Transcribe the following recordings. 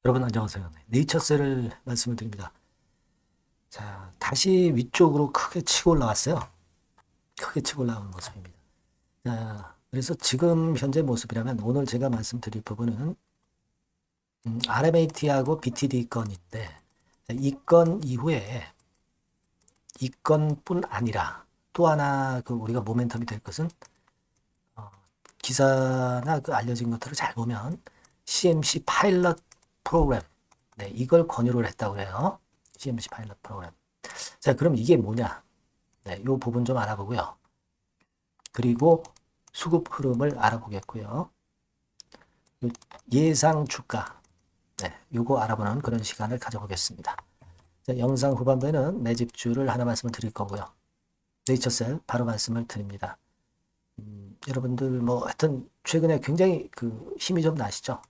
여러분 안녕하세요. 네, 네이처셀을 말씀을 드립니다. 자, 다시 위쪽으로 크게 치고 올라왔어요. 크게 치고 올라온 모습입니다. 자, 그래서 지금 현재 모습이라면 오늘 제가 말씀드릴 부분은 RMAT하고 BTD 건인데 이 건 이후에 이 건뿐 아니라 또 하나 그 우리가 모멘텀이 될 것은 어, 기사나 그 알려진 것들을 잘 보면 CMC 파일럿 프로그램, 네, 이걸 권유를 했다고 해요. CMC 파일럿 프로그램. 자, 그럼 이게 뭐냐? 네, 이 부분 좀 알아보고요. 그리고 수급 흐름을 알아보겠고요. 예상 주가, 네, 요거 알아보는 그런 시간을 가져보겠습니다. 자, 영상 후반부에는 매집주를 하나 말씀을 드릴 거고요. 네이처셀 바로 말씀을 드립니다. 여러분들 뭐 하여튼 최근에 굉장히 그 힘이 좀 나시죠?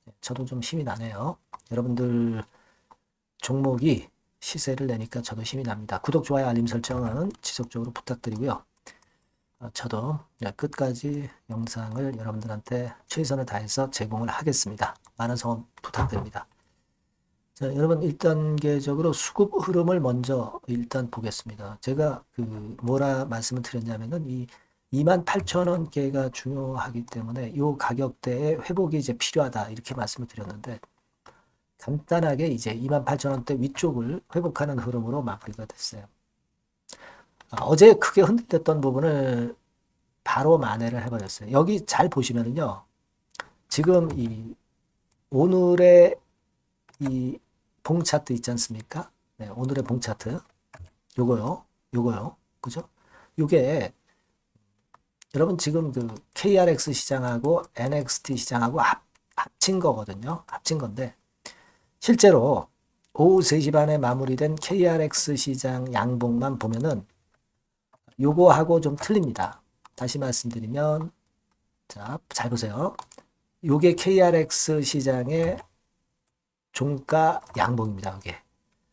네, 저도 좀 힘이 나네요. 여러분들 종목이 시세를 내니까 저도 힘이 납니다. 구독, 좋아요, 알림 설정은 지속적으로 부탁드리고요. 저도 끝까지 영상을 여러분들한테 최선을 다해서 제공을 하겠습니다. 많은 성원 부탁드립니다. 자, 여러분 1단계적으로 수급 흐름을 먼저 일단 보겠습니다. 제가 그 뭐라 말씀을 드렸냐면은 이 28,000원대가 중요하기 때문에 이 가격대의 회복이 이제 필요하다 이렇게 말씀을 드렸는데 간단하게 이제 28,000원대 위쪽을 회복하는 흐름으로 마무리가 됐어요. 어제 크게 흔들렸던 부분을 바로 만회를 해버렸어요. 여기 잘 보시면은요. 지금 이 오늘의 이 봉 차트 있지 않습니까? 네, 오늘의 봉 차트. 요거요. 그죠? 요게 여러분 지금 그 KRX 시장하고 NXT 시장하고 합친 거거든요. 합친 건데 실제로 오후 3시 반에 마무리된 KRX 시장 양봉만 보면은 요거하고 좀 틀립니다. 다시 말씀드리면 자, 잘 보세요. 요게 KRX 시장의 종가 양봉입니다. 이게.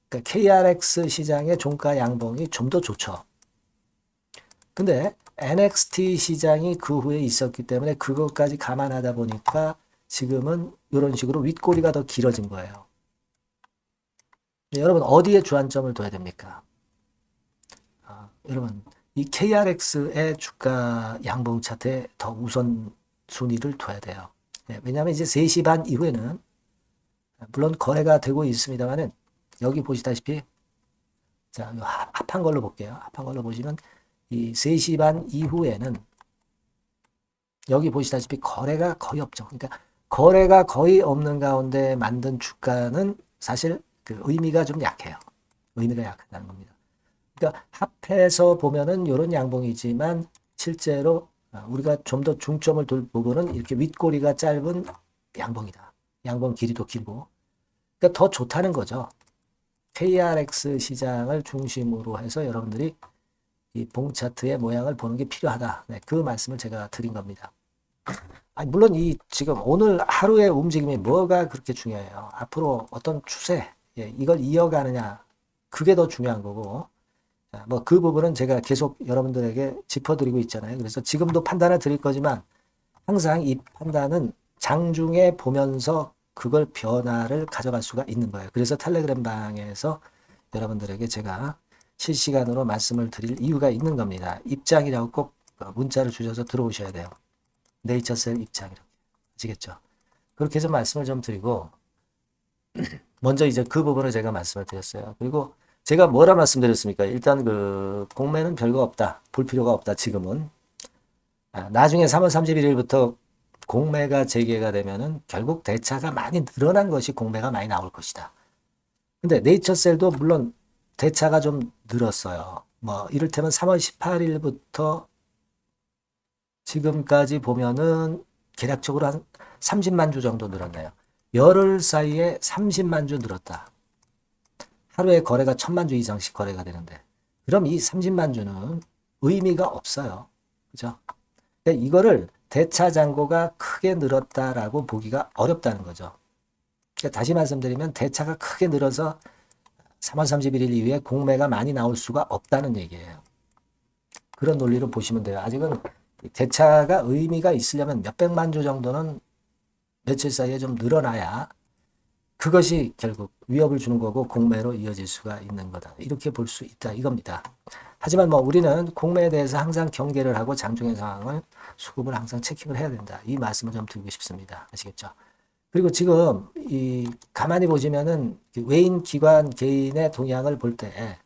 그러니까 KRX 시장의 종가 양봉이 좀 더 좋죠. 근데 NXT 시장이 그 후에 있었기 때문에 그것까지 감안하다 보니까 지금은 이런 식으로 윗꼬리가 더 길어진 거예요. 여러분 어디에 주안점을 둬야 됩니까? 여러분 이 KRX의 주가 양봉 차트에 더 우선 순위를 둬야 돼요. 네, 왜냐하면 이제 3시 반 이후에는 물론 거래가 되고 있습니다만은 여기 보시다시피 자, 합한 걸로 볼게요. 합한 걸로 보시면 이 3시 반 이후에는 여기 보시다시피 거래가 거의 없죠. 그러니까 거래가 거의 없는 가운데 만든 주가는 사실 그 의미가 좀 약해요. 의미가 약하다는 겁니다. 그러니까 합해서 보면은 이런 양봉이지만 실제로 우리가 좀 더 중점을 둘 부분은 이렇게 윗꼬리가 짧은 양봉이다. 양봉 길이도 길고. 그러니까 더 좋다는 거죠. KRX 시장을 중심으로 해서 여러분들이 이 봉 차트의 모양을 보는 게 필요하다. 네, 그 말씀을 제가 드린 겁니다. 아니, 물론 이 지금 오늘 하루의 움직임이 뭐가 그렇게 중요해요. 앞으로 어떤 추세, 예, 이걸 이어가느냐, 그게 더 중요한 거고, 뭐 그 부분은 제가 계속 여러분들에게 짚어드리고 있잖아요. 그래서 지금도 판단을 드릴 거지만 항상 이 판단은 장중에 보면서 그걸 변화를 가져갈 수가 있는 거예요. 그래서 텔레그램 방에서 여러분들에게 제가 실시간으로 말씀을 드릴 이유가 있는 겁니다. 입장이라고 꼭 문자를 주셔서 들어오셔야 돼요. 네이처셀 입장 이렇게. 아시겠죠? 그렇게 해서 말씀을 좀 드리고 먼저 이제 그 부분을 제가 말씀을 드렸어요. 그리고 제가 뭐라 말씀드렸습니까? 일단 그 공매는 별거 없다. 볼 필요가 없다. 지금은. 나중에 3월 31일부터 공매가 재개가 되면은 결국 대차가 많이 늘어난 것이 공매가 많이 나올 것이다. 근데 네이처셀도 물론 대차가 좀 늘었어요. 뭐 이를테면 3월 18일부터 지금까지 보면은 계략적으로 한 30만 주 정도 늘었네요. 열흘 사이에 30만 주 늘었다. 하루에 거래가 1000만 주 이상씩 거래가 되는데 그럼 이 30만 주는 의미가 없어요. 그죠? 그러니까 이거를 대차 잔고가 크게 늘었다라고 보기가 어렵다는 거죠. 그러니까 다시 말씀드리면 대차가 크게 늘어서 3월 31일 이후에 공매가 많이 나올 수가 없다는 얘기예요. 그런 논리로 보시면 돼요. 아직은 대차가 의미가 있으려면 몇백만 주 정도는 며칠 사이에 좀 늘어나야 그것이 결국 위협을 주는 거고 공매로 이어질 수가 있는 거다. 이렇게 볼 수 있다 이겁니다. 하지만 뭐 우리는 공매에 대해서 항상 경계를 하고 장중의 상황을 수급을 항상 체킹을 해야 된다. 이 말씀을 좀 드리고 싶습니다. 아시겠죠? 그리고 지금 이 가만히 보시면은 외인 기관 개인의 동향을 볼 때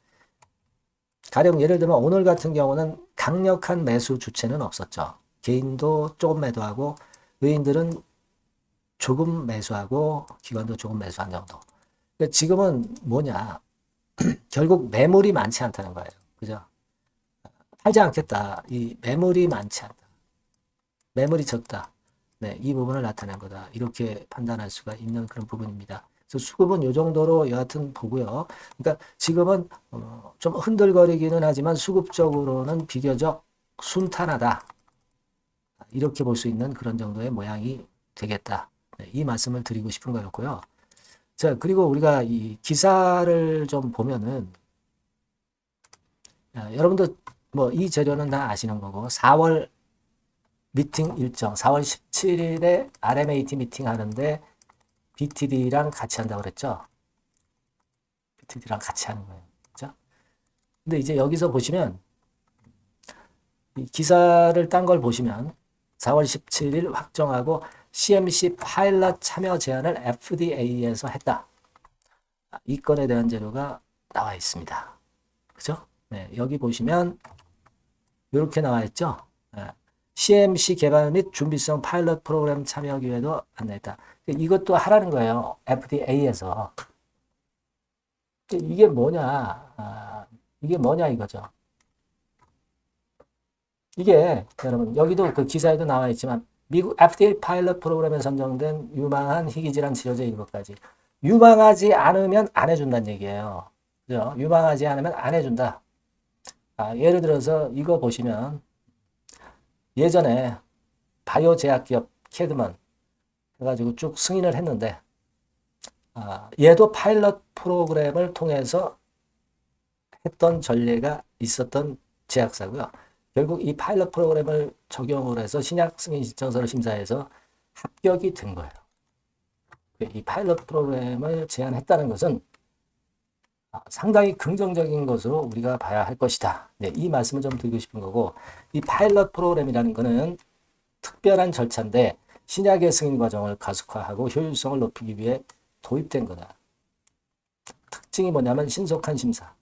가령 예를 들면 오늘 같은 경우는 강력한 매수 주체는 없었죠. 개인도 조금 매도하고 외인들은 조금 매수하고 기관도 조금 매수한 정도. 그러니까 지금은 뭐냐? 결국 매물이 많지 않다는 거예요. 그죠? 팔지 않겠다. 이 매물이 많지 않다. 매물이 적다. 네, 이 부분을 나타낸 거다. 이렇게 판단할 수가 있는 그런 부분입니다. 그래서 수급은 이 정도로 여하튼 보고요. 그러니까 지금은 좀 흔들거리기는 하지만 수급적으로는 비교적 순탄하다. 이렇게 볼 수 있는 그런 정도의 모양이 되겠다. 네, 이 말씀을 드리고 싶은 거였고요. 자, 그리고 우리가 이 기사를 좀 보면은 여러분들 뭐 이 재료는 다 아시는 거고 4월 미팅 일정 4월 17일에 RMAT 미팅 하는데 BTD랑 같이 한다고 그랬죠. BTD랑 같이 하는 거예요. 그렇죠? 근데 이제 여기서 보시면 이 기사를 딴 걸 보시면 4월 17일 확정하고 CMC 파일럿 참여 제안을 FDA에서 했다. 이 건에 대한 재료가 나와 있습니다. 그죠? 네, 여기 보시면 이렇게 나와 있죠. 네. CMC 개발 및 준비성 파일럿 프로그램 참여 기회도 안내했다. 이것도 하라는 거예요. FDA에서. 이게 뭐냐? 이게 뭐냐 이거죠. 이게 여러분 여기도 그 기사에도 나와 있지만 미국 FDA 파일럿 프로그램에 선정된 유망한 희귀질환 치료제 7가지. 유망하지 않으면 안 해준다는 얘기예요. 그죠? 유망하지 않으면 안 해준다. 예를 들어서 이거 보시면 예전에 바이오 제약기업 캐드먼 해가지고 쭉 승인을 했는데 얘도 파일럿 프로그램을 통해서 했던 전례가 있었던 제약사고요. 결국 이 파일럿 프로그램을 적용을 해서 신약 승인 신청서를 심사해서 합격이 된 거예요. 이 파일럿 프로그램을 제안했다는 것은 상당히 긍정적인 것으로 우리가 봐야 할 것이다. 네, 이 말씀을 좀 드리고 싶은 거고, 이 파일럿 프로그램이라는 것은 특별한 절차인데 신약의 승인 과정을 가속화하고 효율성을 높이기 위해 도입된 거다. 특징이 뭐냐면 신속한 심사,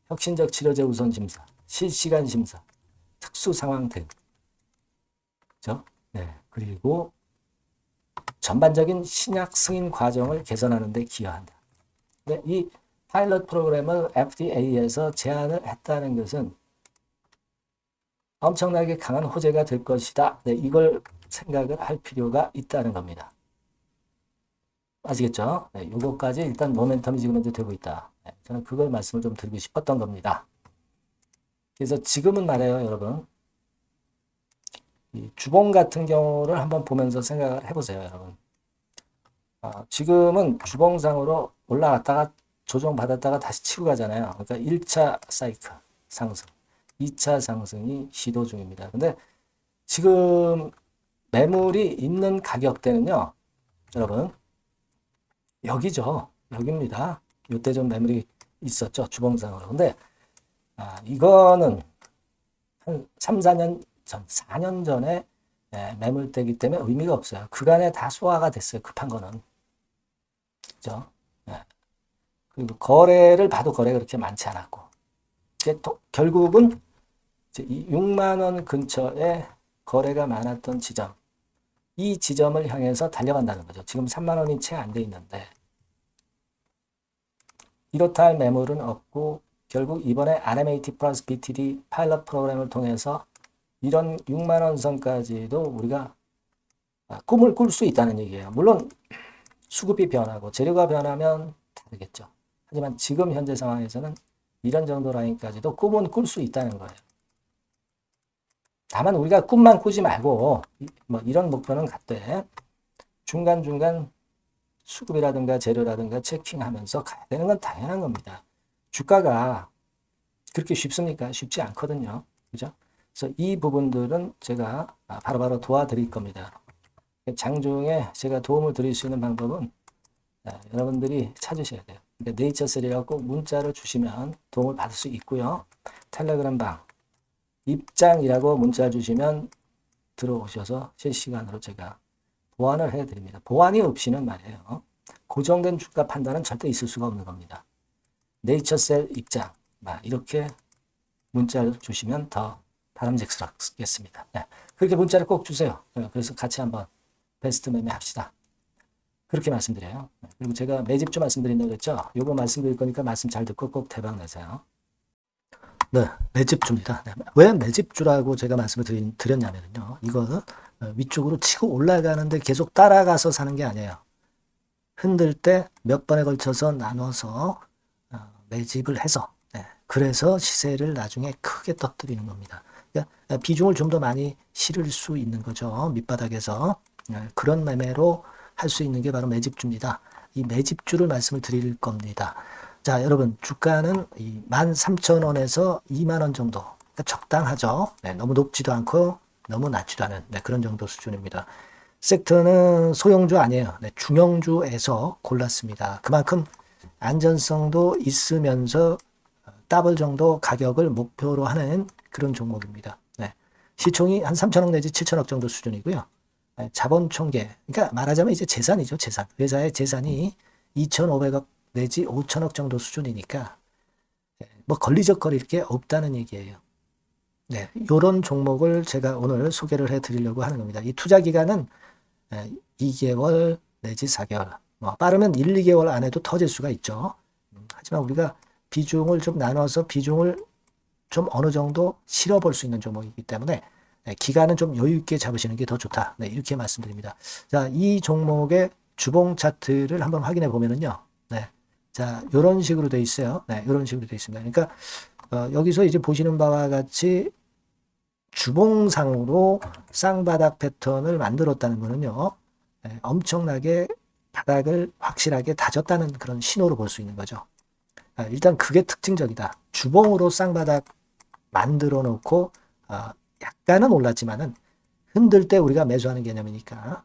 혁신적 치료제 우선 심사, 실시간 심사, 특수 상황 등, 그렇죠? 네, 그리고 전반적인 신약 승인 과정을 개선하는 데 기여한다. 네, 이 파일럿 프로그램을 FDA에서 제안을 했다는 것은 엄청나게 강한 호재가 될 것이다. 네, 이걸 생각을 할 필요가 있다는 겁니다. 아시겠죠? 네, 요거까지 일단 모멘텀이 지금 현재 되고 있다. 네, 저는 그걸 말씀을 좀 드리고 싶었던 겁니다. 그래서 지금은 말해요, 여러분. 이 주봉 같은 경우를 한번 보면서 생각을 해보세요, 여러분. 지금은 주봉상으로 올라갔다가 조정받았다가 다시 치고 가잖아요. 그러니까 1차 사이클 상승, 2차 상승이 시도 중입니다. 근데 지금 매물이 있는 가격대는요, 여러분, 여기죠. 여기입니다. 이때 좀 매물이 있었죠. 주봉상으로. 근데 이거는 한 3, 4년 전, 4년 전에 매물대기 때문에 의미가 없어요. 그간에 다 소화가 됐어요. 급한 거는. 그죠? 그리고 거래를 봐도 거래가 그렇게 많지 않았고. 이제 또 결국은 이제 이 6만 원 근처에 거래가 많았던 지점. 이 지점을 향해서 달려간다는 거죠. 지금 3만 원이 채 안 돼 있는데. 이렇다 할 매물은 없고 결국 이번에 RMAT 플러스 BTD 파일럿 프로그램을 통해서 이런 6만 원 선까지도 우리가 꿈을 꿀 수 있다는 얘기예요. 물론 수급이 변하고 재료가 변하면 다르겠죠. 하지만 지금 현재 상황에서는 이런 정도 라인까지도 꿈은 꿀 수 있다는 거예요. 다만 우리가 꿈만 꾸지 말고 뭐 이런 목표는 갖되 중간중간 수급이라든가 재료라든가 체킹하면서 가야 되는 건 당연한 겁니다. 주가가 그렇게 쉽습니까? 쉽지 않거든요. 그죠? 그래서 이 부분들은 제가 바로바로 도와드릴 겁니다. 장중에 제가 도움을 드릴 수 있는 방법은 여러분들이 찾으셔야 돼요. 그러니까 네이처셀이라고 꼭 문자를 주시면 도움을 받을 수 있고요. 텔레그램 방 입장이라고 문자 주시면 들어오셔서 실시간으로 제가 보완을 해드립니다. 보완이 없이는 말이에요. 고정된 주가 판단은 절대 있을 수가 없는 겁니다. 네이처셀 입장 이렇게 문자를 주시면 더 바람직스럽겠습니다. 네, 그렇게 문자를 꼭 주세요. 그래서 같이 한번 베스트 매매 합시다. 그렇게 말씀드려요. 그리고 제가 매집주 말씀드린다고 그랬죠. 요거 말씀드릴 거니까 말씀 잘 듣고 꼭 대박 내세요. 네, 매집주입니다. 네, 왜 매집주라고 제가 말씀을 드렸냐면요. 이거 위쪽으로 치고 올라가는데 계속 따라가서 사는 게 아니에요. 흔들 때 몇 번에 걸쳐서 나눠서 매집을 해서 그래서 시세를 나중에 크게 터뜨리는 겁니다. 그러니까 비중을 좀 더 많이 실을 수 있는 거죠. 밑바닥에서 그런 매매로 할 수 있는 게 바로 매집주입니다. 이 매집주를 말씀을 드릴 겁니다. 자, 여러분 주가는 13,000원에서 20,000원 정도 그러니까 적당하죠. 너무 높지도 않고 너무 낮지도 않은 그런 정도 수준입니다. 섹터는 소형주 아니에요. 중형주에서 골랐습니다. 그만큼 안전성도 있으면서 더블 정도 가격을 목표로 하는 그런 종목입니다. 시총이 한 3천억 내지 7천억 정도 수준이고요. 자본 총계, 그러니까 말하자면 이제 재산이죠, 재산. 회사의 재산이 2,500억 내지 5천억 정도 수준이니까 뭐 걸리적거릴 게 없다는 얘기예요. 이런 종목을 제가 오늘 소개를 해드리려고 하는 겁니다. 이 투자 기간은 2개월 내지 4개월, 빠르면 1, 2개월 안에도 터질 수가 있죠. 하지만 우리가 비중을 좀 나눠서 비중을 좀 어느 정도 실어볼 수 있는 종목이기 때문에 기간은 좀 여유 있게 잡으시는 게 더 좋다. 이렇게 말씀드립니다. 자, 이 종목의 주봉 차트를 한번 확인해 보면은요. 자, 이런 식으로 돼 있어요. 이런 식으로 돼 있습니다. 그러니까 여기서 이제 보시는 바와 같이 주봉상으로 쌍바닥 패턴을 만들었다는 거는요. 엄청나게 바닥을 확실하게 다졌다는 그런 신호로 볼 수 있는 거죠. 일단 그게 특징적이다. 주봉으로 쌍바닥 만들어 놓고 약간은 올랐지만은 흔들 때 우리가 매수하는 개념이니까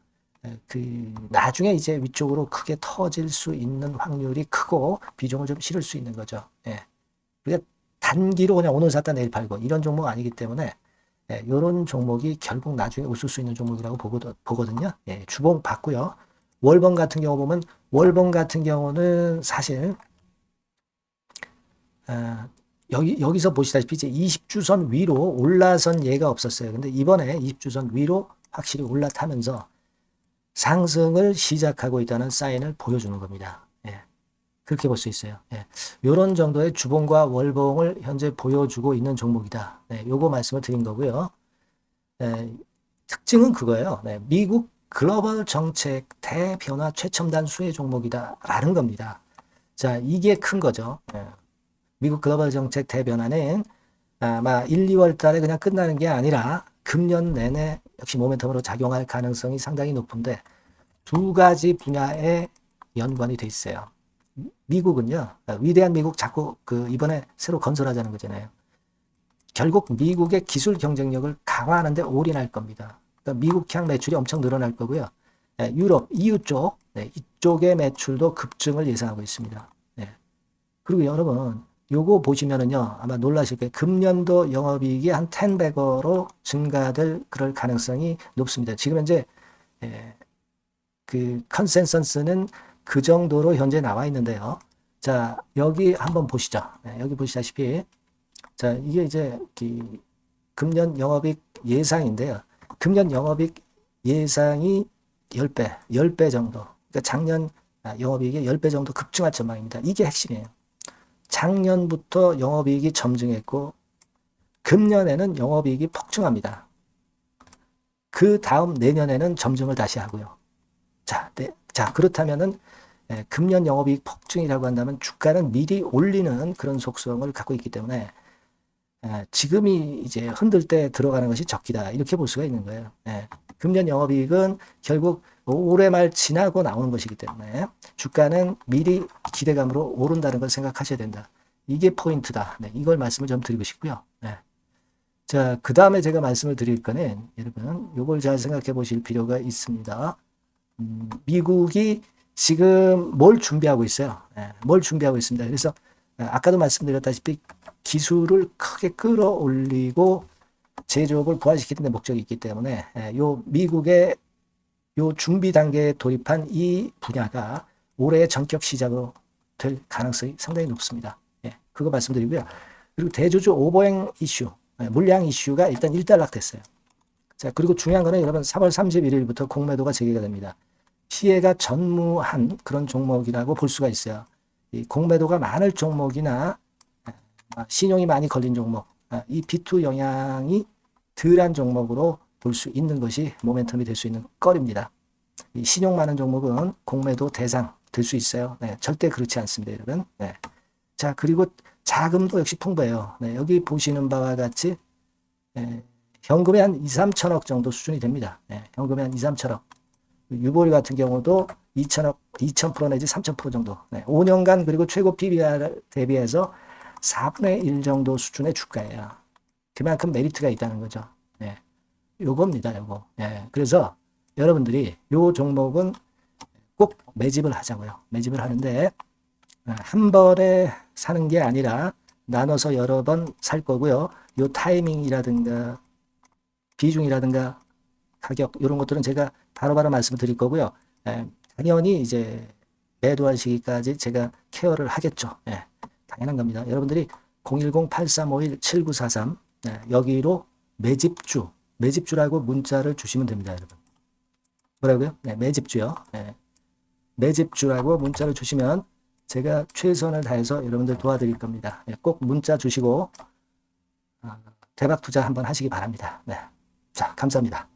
나중에 이제 위쪽으로 크게 터질 수 있는 확률이 크고 비중을 좀 실을 수 있는 거죠. 우리가 단기로 그냥 오늘 샀다 내일 팔고 이런 종목 아니기 때문에 이런 종목이 결국 나중에 웃을 수 있는 종목이라고 보거든요. 주봉 봤고요. 월봉 같은 경우 보면 월봉 같은 경우는 사실 여기서 보시다시피 이제 20주선 위로 올라선 예가 없었어요. 근데 이번에 20주선 위로 확실히 올라타면서 상승을 시작하고 있다는 사인을 보여주는 겁니다. 그렇게 볼 수 있어요. 이런 정도의 주봉과 월봉을 현재 보여주고 있는 종목이다. 요거 말씀을 드린 거고요. 특징은 그거예요. 미국 글로벌 정책 대변화 최첨단 수혜 종목이다 라는 겁니다. 자, 이게 큰 거죠. 미국 글로벌 정책 대변화는 아마 1, 2월 달에 그냥 끝나는 게 아니라 금년 내내 역시 모멘텀으로 작용할 가능성이 상당히 높은데 두 가지 분야에 연관이 돼 있어요. 미국은요, 위대한 미국 자꾸 이번에 새로 건설하자는 거잖아요. 결국 미국의 기술 경쟁력을 강화하는데 올인할 겁니다. 그러니까 미국향 매출이 엄청 늘어날 거고요. 유럽, EU 쪽, 이쪽의 매출도 급증을 예상하고 있습니다. 그리고 여러분, 요거 보시면은요, 아마 놀라실 거예요. 금년도 영업이익이 한 10배로 증가될 그럴 가능성이 높습니다. 지금 현재 그 컨센서스는 그 정도로 현재 나와 있는데요. 자, 여기 한번 보시죠. 여기 보시다시피 자, 이게 이제 금년 영업이익 예상인데요. 금년 영업이익 예상이 10배 정도. 그러니까 작년 영업이익이 10배 정도 급증할 전망입니다. 이게 핵심이에요. 작년부터 영업이익이 점증했고 금년에는 영업이익이 폭증합니다. 그 다음 내년에는 점증을 다시 하고요. 자, 그렇다면은 금년 영업이익 폭증이라고 한다면 주가는 미리 올리는 그런 속성을 갖고 있기 때문에 지금이 이제 흔들 때 들어가는 것이 적기다 이렇게 볼 수가 있는 거예요. 금년 영업이익은 결국 올해 말 지나고 나오는 것이기 때문에 주가는 미리 기대감으로 오른다는 걸 생각하셔야 된다. 이게 포인트다. 이걸 말씀을 좀 드리고 싶고요. 자, 그 다음에 제가 말씀을 드릴 거는 여러분 이걸 잘 생각해 보실 필요가 있습니다. 미국이 지금 뭘 준비하고 있어요? 뭘 준비하고 있습니다. 그래서 아까도 말씀드렸다시피 기술을 크게 끌어올리고 제조업을 부활시키는 데 목적이 있기 때문에 요 미국의 요 준비 단계에 돌입한 이 분야가 올해의 전격 시작으로 될 가능성이 상당히 높습니다. 그거 말씀드리고요. 그리고 대주주 오버행 이슈, 물량 이슈가 일단 일단락됐어요. 자, 그리고 중요한 거는 여러분 3월 31일부터 공매도가 재개가 됩니다. 피해가 전무한 그런 종목이라고 볼 수가 있어요. 이 공매도가 많을 종목이나 신용이 많이 걸린 종목, 이 B2 영향이 덜한 종목으로 볼 수 있는 것이 모멘텀이 될 수 있는 거리입니다. 이 신용 많은 종목은 공매도 대상 될 수 있어요. 절대 그렇지 않습니다, 여러분. 자, 그리고 자금도 역시 풍부해요. 여기 보시는 바와 같이 현금이 한 2, 3천억 정도 수준이 됩니다. 현금이 한 2, 3천억. 유보리 같은 경우도 2천억, 2,000% 내지 3,000% 정도. 5년간 그리고 최고 PBR 대비해서 4분의 1 정도 수준의 주가예요. 그만큼 메리트가 있다는 거죠. 요겁니다, 요거. 그래서 여러분들이 요 종목은 꼭 매집을 하자고요. 매집을 하는데 한 번에 사는 게 아니라 나눠서 여러 번 살 거고요. 요 타이밍이라든가 비중이라든가 가격 이런 것들은 제가 바로바로 말씀을 드릴 거고요. 당연히 이제 매도할 시기까지 제가 케어를 하겠죠. 당연한 겁니다. 여러분들이 010-8351-7943 여기로 매집주라고 문자를 주시면 됩니다, 여러분. 뭐라고요? 매집주요. 매집주라고 문자를 주시면 제가 최선을 다해서 여러분들 도와드릴 겁니다. 꼭 문자 주시고 대박 투자 한번 하시기 바랍니다. 자, 감사합니다.